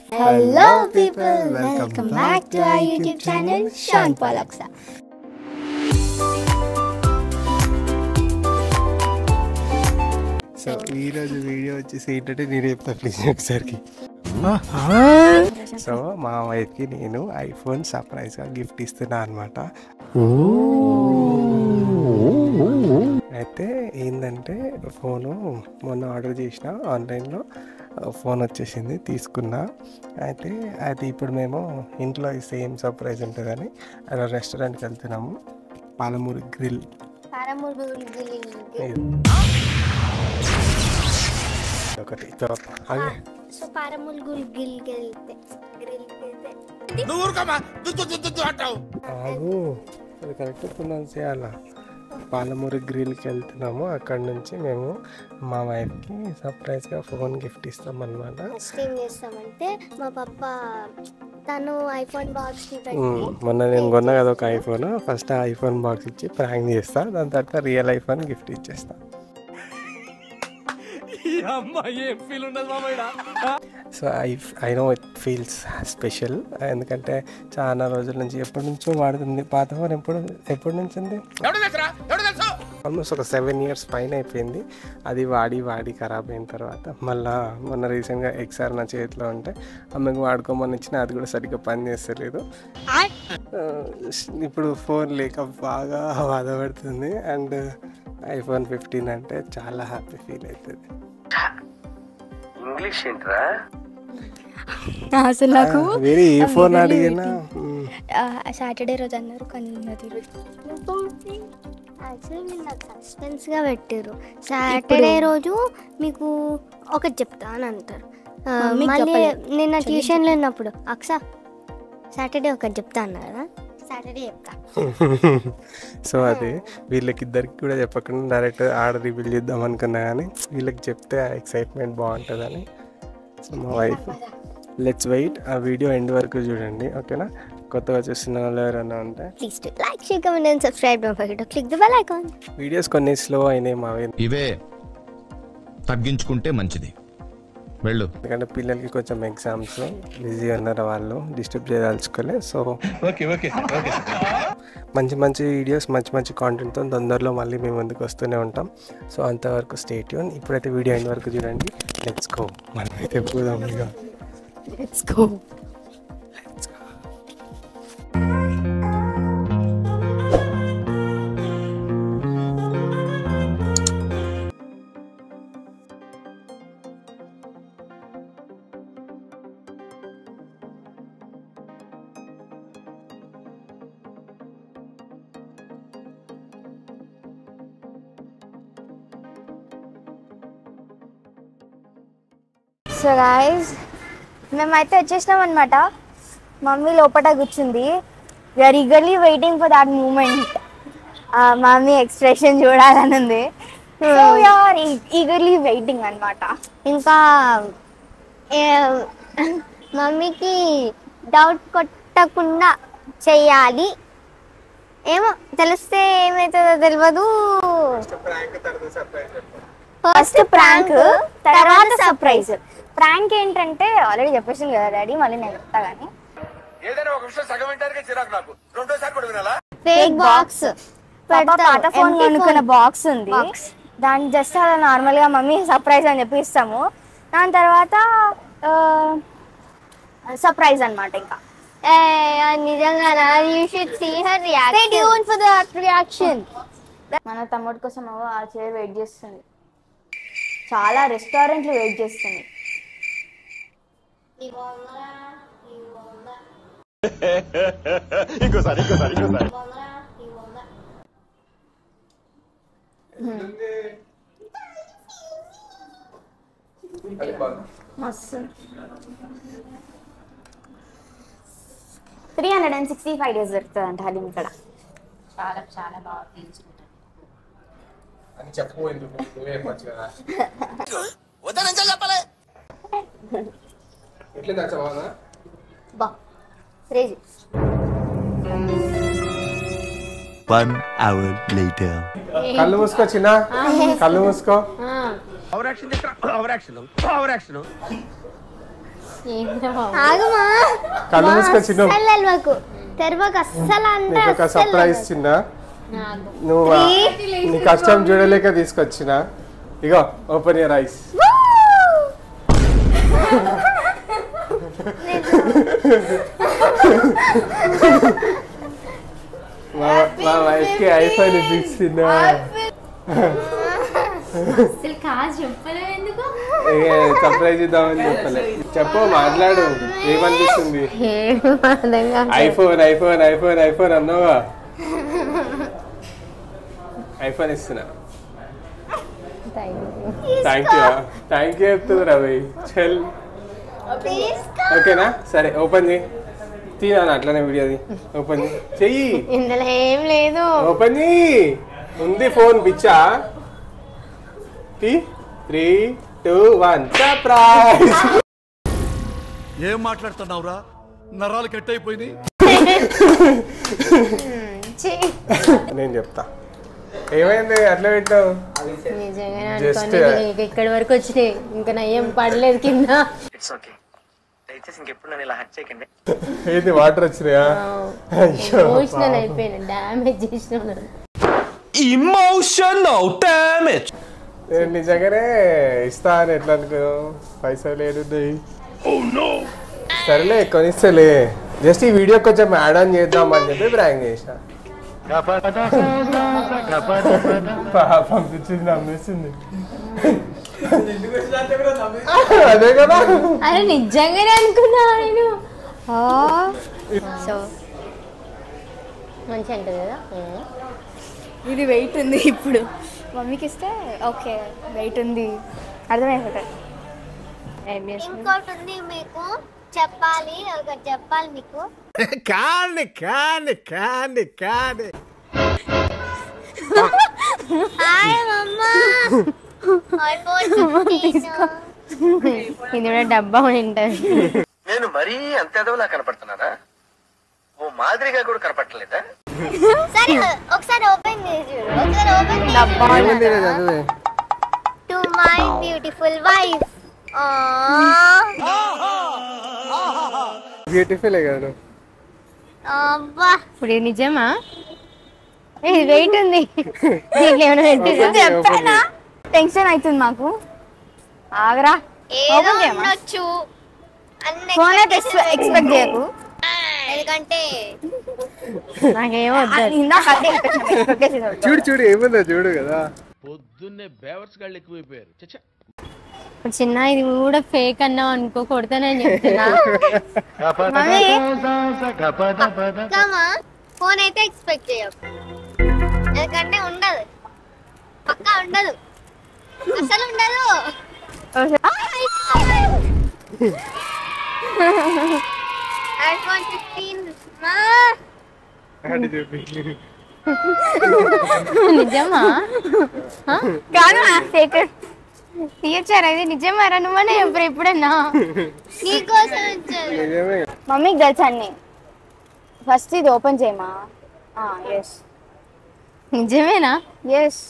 Hello people, welcome back to our YouTube channel Sean Polaksa. So ఈరోజు video వచ్చేసి ఏంటంటే నేను చెప్తా ప్లీజ్ ఒకసారికి. సో మా వైఫ్కి నేను ఐఫోన్ సర్ప్రైజ్గా గిఫ్ట్ ఇస్తున్నా అనమాట. అయితే ఏంటంటే ఫోను మొన్న ఆర్డర్ చేసిన ఆన్లైన్లో, ఫోన్ వచ్చేసింది, తీసుకున్నా. అయితే అది ఇప్పుడు మేము ఇంట్లో సేమ్ సర్ప్రైజ్ ఉంటుందని అలా రెస్టారెంట్కి వెళ్తున్నాము. పాలమూరు గ్రిల్. ఒకటి అది కరెక్ట్ ప్రొనౌన్స్ చేయాలా. పాలమూరు గ్రిల్కి వెళ్తున్నాము. అక్కడ నుంచి మేము మా వైఫ్కి సర్ప్రైజ్గా ఫోన్ గిఫ్ట్ ఇస్తాం అనమాట. ఏం చేస్తామంటే మా పప్ప తను ఐఫోన్ బాక్స్ మొన్న నేను కొన్నా కదా ఒక ఐఫోన్, ఫస్ట్ ఆ ఐఫోన్ బాక్స్ ఇచ్చి ప్రాంక్ చేస్తా, దాని తర్వాత రియల్ ఐఫోన్ గిఫ్ట్ ఇచ్చేస్తా. So I know it feels special, ఎందుకంటే చాలా రోజుల నుంచి ఎప్పటి నుంచో వాడుతుంది. పాత ఫోన్ ఎప్పటి నుంచి ఉంది, ఆల్మోస్ట్ ఒక 7 years పైన అయిపోయింది. అది వాడి ఖరాబ్ అయిన తర్వాత మళ్ళీ మొన్న రీసెంట్గా XR నా చేతిలో ఉంటే అమ్మకి వాడుకోమని ఇచ్చిన, అది కూడా సరిగ్గా పని చేస్తలేదు. ఇప్పుడు ఫోన్ లేక బాగా బాధపడుతుంది. అండ్ iPhone 15 అంటే చాలా హ్యాపీ ఫీల్ అవుతుంది. ఇంగ్లీష్ ఏంట్రా అసలు నాకు వేరే ఏ ఫోన్ అడిగినా సాటర్డే రోజు అన్నారు, కానీ యాక్చువల్లీ మీరు నాకు సస్పెన్స్గా పెట్టారు. సాటర్డే రోజు మీకు ఒకటి చెప్తా అని అంటారు. మళ్ళీ నిన్న ట్యూషన్లో ఉన్నప్పుడు అక్సా సాటర్డే ఒకటి చెప్తా అన్నారు కదా, సాటర్డే చెప్తా. సో అది వీళ్ళకిద్దరికి కూడా చెప్పకుండా డైరెక్ట్ ఆడ రివీల్ చేద్దాం అనుకున్నా, కానీ వీళ్ళకి చెప్తే ఆ ఎక్సైట్మెంట్ బాగుంటుందని. సో మా వైఫ్ లెట్స్ వెయిట్. ఆ వీడియో ఎండ్ వరకు చూడండి, ఓకేనా? కొత్తగా చూస్తున్న వాళ్ళు ఎవరైనా ఉంటే please do like, share, comment and subscribe. Don't forget to click the bell icon. Videos కొన్ని స్లో అయినాయి మావి, ఇవే తగ్గించుకుంటే మంచిది. వెళ్ళు. ఎందుకంటే పిల్లలకి కొంచెం ఎగ్జామ్స్ బిజీ ఉన్నారు, వాళ్ళు డిస్టర్బ్ చేయదలుచుకోలే. సో మంచి వీడియోస్, మంచి కాంటెంట్తో తొందరలో మళ్ళీ మేము ముందుకు వస్తూనే ఉంటాం. సో అంతవరకు స్టే ట్యూన్. ఇప్పుడైతే వీడియో ఎండ్ వరకు చూడండి. Let's go. మనమైతే పోదాం ఇక. Let's go. సో గైస్, మేమైతే వచ్చేసినాం అనమాట. మమ్మీ లోపల కూర్చుంది. We are eagerly waiting for that moment. Mummy expression చూడాలని ఉంది. సో వీఆర్ ఈగర్లీ వెయిటింగ్ అనమాట. ఇంకా మమ్మీకి డౌట్ కొట్టకుండా చెయ్యాలి. ఏమో తెలిస్తే ఏమవుతుందో తెలియదు. ఫస్ట్ ప్రాంక్, తర్వాత సర్ప్రైజ్. ప్రాంక్ ఏంటంటే ఆల్రెడీ చెప్పేసింది కదా డాడీ, మళ్ళీ నేను చెప్తా కానీ. ఫేక్ బాక్స్, పాత ఫోన్ కొనుక్కున్న బాక్స్ ఉంది, దాన్ని జస్ట్ అలా నార్మల్ గా మమ్మీ సర్ప్రైజ్ అని చెప్పి ఇస్తాము. దాని తర్వాత సర్ప్రైజ్ అనమాట. ఇంకా నిజంగా మన తమ్ముడి కోసం ఆ చైర్ వెయిట్ చేస్తుంది. చాలా రెస్టారెంట్లు వెయిట్ చేస్తుంది. మస్తు 365 days దొరుకుతుంది అంట హలీం ఇక్కడ. చాలా చాలా బాగా తీసుకుంటాను అని చెప్పు. బా క్రేజీ. 1 hour later. కళ్ళు మూసుకో చిన్న, కళ్ళు మూసుకో. ఆగమా కళ్ళు మూసుకొచ్చిన తెలవకు తెరవకు అస్సలు అంటే నీకు ఒక సర్ప్రైజ్ చిన్న నువ్వు నీ కష్టం చూడలేక తీసుకొచ్చిన ఇగో ఓపెన్ యువర్ ఐస్ మా వైఫ్ కి ఐఫోన్ ఇప్పించిందా సర్ప్రైజ్ ఇద్దామని చెప్పలే చెప్పు మాట్లాడు ఏమనిపిస్తుంది ఐఫోన్ ఐఫోన్ ఐఫోన్ ఐఫోన్ అన్నావా ఐఫోన్ ఇస్తున్నా థ్యాంక్ యూ చెప్తుంది రవి చల్ ఓకేనా సరే ఓపెన్ చేయి తీనా అట్లనే వీడియోది ఓపెన్ చెయ్యి ఇందులో ఏం లేదు ఓపెన్ చేయి ఉంది ఫోన్ పిచ్చా 3, 2, 1 సర్ప్రైజ్ ఏం మాట్లాడుతున్నావురా నరాలు కట్ అయిపోయింది నేను చెప్తా ఏమైంది అట్లా పెట్టావు జస్ట్ ఇక్కడి వరకు వచ్చినాయి ఇంకా నయ్యం పడలేదు కింద ఏంది వాటర్ వచ్చినాయా ఎమోషనల్ అయిపోయినా డామేజ్ చేసిన Emotional damage. నేను నిజంగానే ఇస్తా అని ఎట్లా అనుకున్నావు పైసలు ఏడున్నాయి సరేలే కొనిస్తలే జస్ట్ ఈ వీడియో కొంచెం యాడ్ ఆన్ చేద్దాం అని చెప్పి ప్రాంక్ చేసిన పంపించింది నమ్మేసింది అదే కదా అరే నిజంగానే అనుకున్నా నేను సో మంచి అంటది కదా ఇది వెయిట్ ఉంది ఇప్పుడు మమ్మీకి ఇస్తే ఓకే వెయిట్ ఉంది అర్థమైపోతుంది ఇంకోటి ఉంది మీకు చెప్పాలి ఒకటి చెప్పాలి మీకు కాని కాని కాని కాని హాయ్ మమ్మా ఇది కూడా డబ్బా ఉంటుంది నేను మరీ అంత ఎదవలా కనపడుతున్నానా ఓ మాదిరిగా కూడా కనపడలేదా సరే ఒకసారి ఓపెన్ చేసి చూడు ఒకసారి ఓపెన్ చేసి to my beautiful wife beautiful కదా అబ్బా ఇప్పుడు ఇది నిజమా ఇది వెయిట్ ఉంది చెప్పానా టెన్షన్ అవుతుంది మాకు ఆగరా ఫోన్ అయితే ఎక్స్పెక్ట్ చేయకు ఎందుకంటే నాకేమో చూడు చూడు ఏముందో చూడు కదా పొద్దున్నే బేవర్స్ గాళ్ళు ఎక్కువైపోయారు చచ్చా చిన్న ఇది కూడా ఫేక్ అన్నావు అనుకో కొడతానని చెప్తున్నా ఫోన్ అయితే ఎక్స్పెక్ట్ చేయకు ఎందుకంటే ఉండదు పక్కా ఉండదు అసలు ఉండదు ఐఫోన్ 15 నిజమా కాదు ఫేక్ తీర్చారు అది నిజమారా నువ్వనే ఎప్పుడు ఎప్పుడన్నా నీకోసం మమ్మీకి తెలుసా అన్ని ఫస్ట్ ఇది ఓపెన్ చేయమా ఎస్ నిజమేనా ఎస్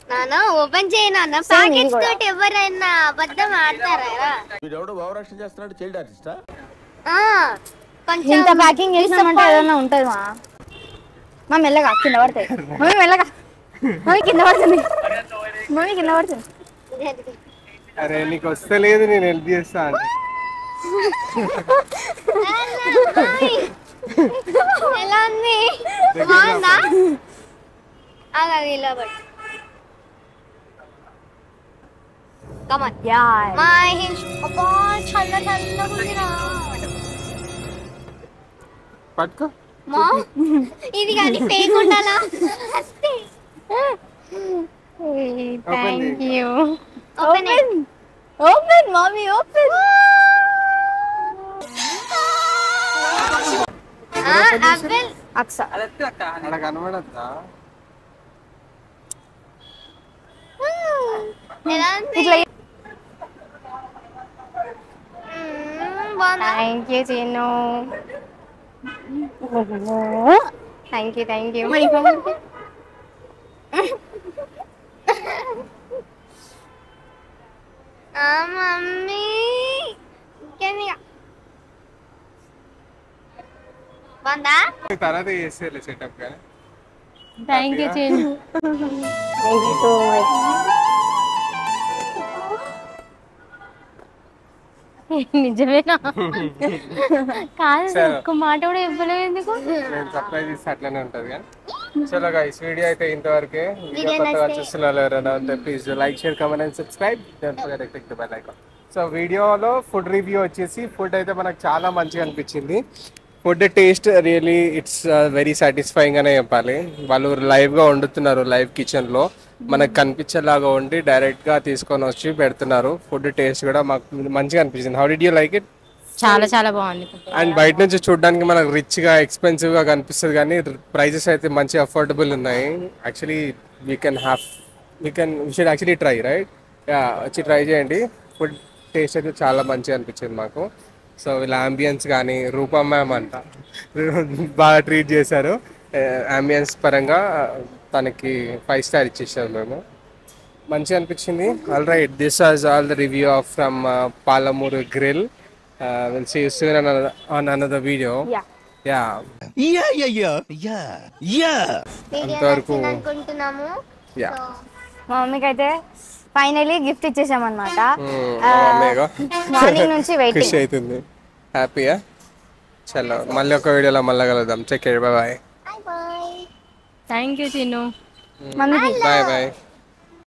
నానా ఓపెన్ చేయనా ప్యాకెట్స్ తోటి ఎవరైనా అబద్ధం ఆడతారా వీడెవడో ఓవరాక్షన్ చేస్తున్నాడు చైల్డ్ ఆర్టిస్టా కొంచెం ఇంత ప్యాకింగ్ చేసినామంటే ఏదైనా ఉంటుంది మా మెల్లగా కింద పడతాయి మమ్మీ మెల్లగా మమ్మీ కింద పడుతుంది మమ్మీ కింద పడుతుంది అరే నీకు వస్తలేదు నేను హెల్ప్ చేస్తా అంటే ఎలా ఉంది బాగుందా అలాగే ఇలా పట్టు కమాన్ మై హించ్ అబ్బా చల్ల చల్లగా ఉందిరా పట్టుకో మా ఇది కానీ ఫేక్ ఉండాలా thank you open open mummy open apple అక్స అక్కడ కనబడద్దా thank you Chinnu thank you thank you mummy తర్వాత చేసేలే సెటప్ కానీ thank you Chinnu. Thank you so much. నిజమేనా? కాదు ఒక్క మాట కూడా ఇవ్వలేదు ఎందుకు? నేను సర్ప్రైజ్ ఇస్తే అట్లనే ఉంటుంది కానీ చలో గైస్ వీడియో అయితే ఇంతవరకే. వీడియో కొత్తగా చూస్తున్నారు ఎవరైనా అంటే please like share comment and subscribe. So వీడియోలో ఫుడ్ రివ్యూ వచ్చేసి ఫుడ్ అయితే మనకు చాలా మంచిగా అనిపించింది. Food taste really it's very satisfying అనే చెప్పాలి. వాళ్ళు లైవ్గా వండుతున్నారు, లైవ్ కిచెన్లో మనకు కనిపించేలాగా వండి డైరెక్ట్గా తీసుకొని వచ్చి పెడుతున్నారు. ఫుడ్ టేస్ట్ కూడా మాకు మంచిగా అనిపించింది. How did you like it? చాలా చాలా బాగుంది. అండ్ బయట నుంచి చూడడానికి మనకు రిచ్గా ఎక్స్పెన్సివ్గా కనిపిస్తుంది కానీ ప్రైజెస్ అయితే మంచి అఫోర్డబుల్ ఉన్నాయి. Actually we should actually try right. వచ్చి ట్రై చేయండి. ఫుడ్ టేస్ట్ అయితే చాలా మంచిగా అనిపించింది మాకు. సో వీళ్ళ అంబియన్స్ కానీ రూపా మ్యామ్ అంట బాగా ట్రీట్ చేశారు. అంబియన్స్ పరంగా తనకి 5 స్టార్ ఇచ్చేసారు. మేము మంచిగా అనిపించింది. All right, this was all the review of from Palamuru grill. We'll see you soon on another video. Yeah. అంతవరకు అనుకుంటున్నాము. Yeah. మా మమ్మీకి అయితే ఫైనలీ గిఫ్ట్ ఇచ్చేసామన్నమాట. మార్నింగ్ నుంచి వెయిటింగ్. ఖుషి అవుతుంది. హ్యాపీయా? చలో మళ్ళీ ఒక వీడియోలో మళ్ళీ కలుద్దాం. చెక్ bye. Thank you Chinnu. Mummy bye bye.